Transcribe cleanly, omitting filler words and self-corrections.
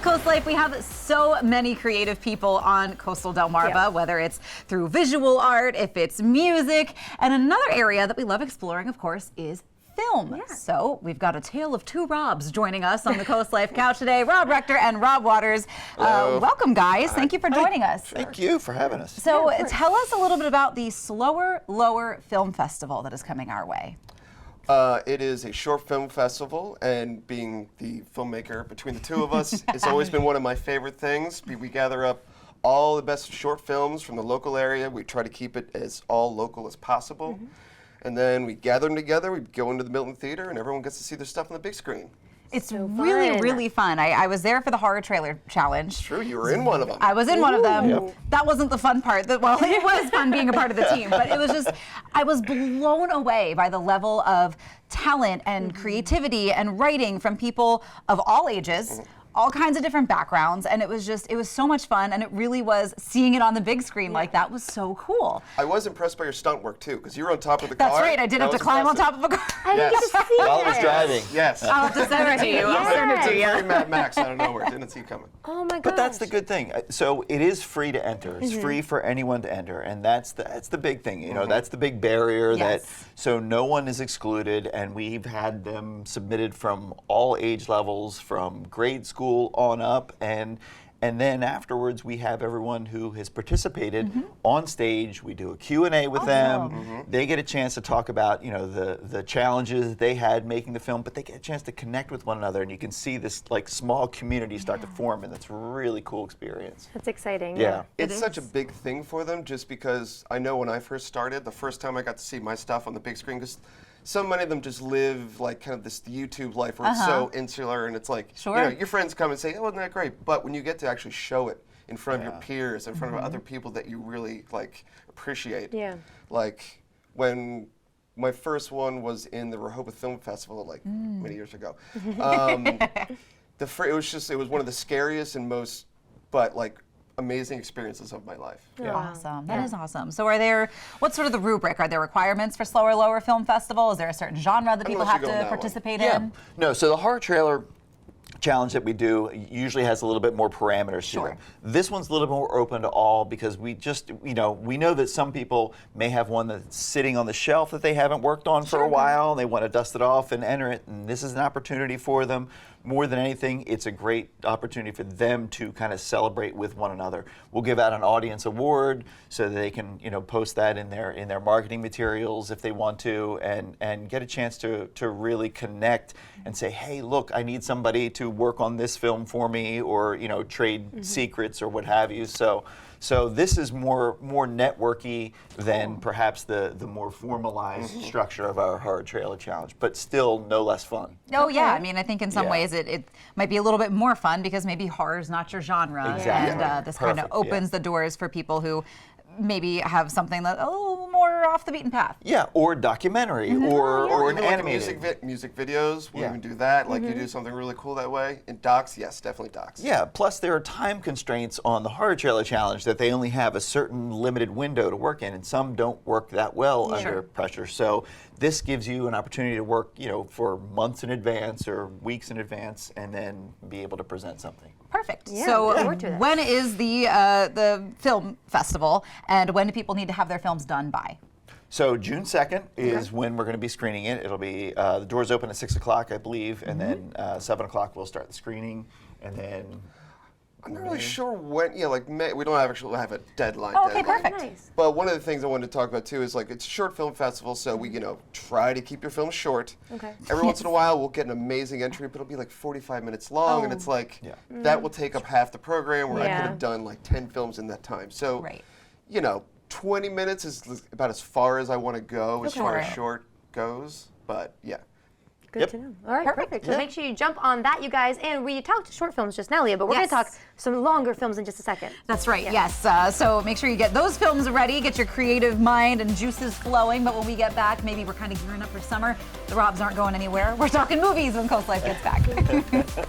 CoastLife, we have so many creative people on coastal Delmarva, whether it's through visual art, if it's music, and another area that we love exploring, of course, is film. So we've got a tale of two Robs joining us on the CoastLife couch today, Rob Rector and Rob Waters. Welcome, guys. Thank you for joining us. Thank you for having us. So tell us a little bit about the Slower, Lower Film Festival that is coming our way. It is a short film festival, and being the filmmaker between the two of us, it's always been one of my favorite things. We gather up all the best short films from the local area. We try to keep it as all local as possible. And then we gather them together, we go into the Milton Theater, and everyone gets to see their stuff on the big screen. It's so really fun. I was there for the horror trailer challenge. True, you were in one of them. I was in one of them. That wasn't the fun part. Well, it was fun being a part of the team, but it was just, I was blown away by the level of talent and creativity and writing from people of all ages. All kinds of different backgrounds, and it was so much fun, and it really was seeing it on the big screen like that was so cool. I was impressed by your stunt work too, because you were on top of the car. That's right, I did have to climb on top of a car. I didn't get to see while I was driving. Yes. I'll have to send it to you. I'll send it to you. Very Mad Max out of nowhere, didn't see you coming. Oh my gosh. But that's the good thing. So it is free to enter. It's free for anyone to enter, and that's the big thing. You know, that's the big barrier that so no one is excluded, and we've had them submitted from all age levels, from grade school on up. And then afterwards, we have everyone who has participated on stage. We do a Q&A with them. They get a chance to talk about, you know, the challenges that they had making the film, but they get a chance to connect with one another, and you can see this like small community start to form, and it's a really cool experience. That's exciting. Yeah. It's such a big thing for them, just because I know when I first started, the first time I got to see my stuff on the big screen, because so many of them just live like kind of this YouTube life where it's so insular, and it's like, you know, your friends come and say, oh, wasn't that great? But when you get to actually show it in front of your peers, in front of other people that you really like appreciate. Like when my first one was in the Rehoboth Film Festival like many years ago. It was one of the scariest and most, but like, amazing experiences of my life. Awesome. That is awesome. So what's sort of the rubric? Are there requirements for Slower Lower Film Festival? Is there a certain genre that people have to participate in? No, so the horror trailer challenge that we do usually has a little bit more parameters to it. This one's a little bit more open to all, because we just, you know, we know that some people may have one that's sitting on the shelf that they haven't worked on for a while, and they want to dust it off and enter it, and this is an opportunity for them. More than anything, it's a great opportunity for them to kind of celebrate with one another. We'll give out an audience award so that they can, you know, post that in their marketing materials if they want to, and get a chance to really connect and say, hey, look, I need somebody to work on this film for me, or, you know, trade secrets or what have you. So this is more networky than perhaps the more formalized structure of our horror trailer challenge, but still no less fun. Oh yeah, I mean, I think in some ways it might be a little bit more fun because maybe horror is not your genre, and this kind of opens the doors for people who maybe have something that a little more off the beaten path. Yeah, or documentary, or an animated. Music videos, we'll even do that. Like you do something really cool that way. In docs, yes, definitely docs. Yeah, plus there are time constraints on the horror trailer challenge that they only have a certain limited window to work in, and some don't work that well under pressure. So this gives you an opportunity to work, you know, for months in advance or weeks in advance, and then be able to present something. Perfect. So when is the film festival, and when do people need to have their films done by? So June 2nd is when we're going to be screening it. It'll be, the doors open at 6 o'clock, I believe, and then 7 o'clock we'll start the screening, and then... I'm not really sure when, like May, we don't actually have a deadline. Okay, perfect. Nice. But one of the things I wanted to talk about too is like it's a short film festival, so we, you know, try to keep your film short. Every once in a while we'll get an amazing entry, but it'll be like 45 minutes long, and it's like, that will take up half the program, where I could have done like 10 films in that time. So, you know, 20 minutes is about as far as I want to go, as far as short goes, but yeah. Good to know. All right, perfect. So make sure you jump on that, you guys. And we talked short films just now, Leah, but we're going to talk some longer films in just a second. That's right, yes. So make sure you get those films ready, get your creative mind and juices flowing. But when we get back, maybe we're kind of gearing up for summer. The Robs aren't going anywhere. We're talking movies when CoastLife gets back.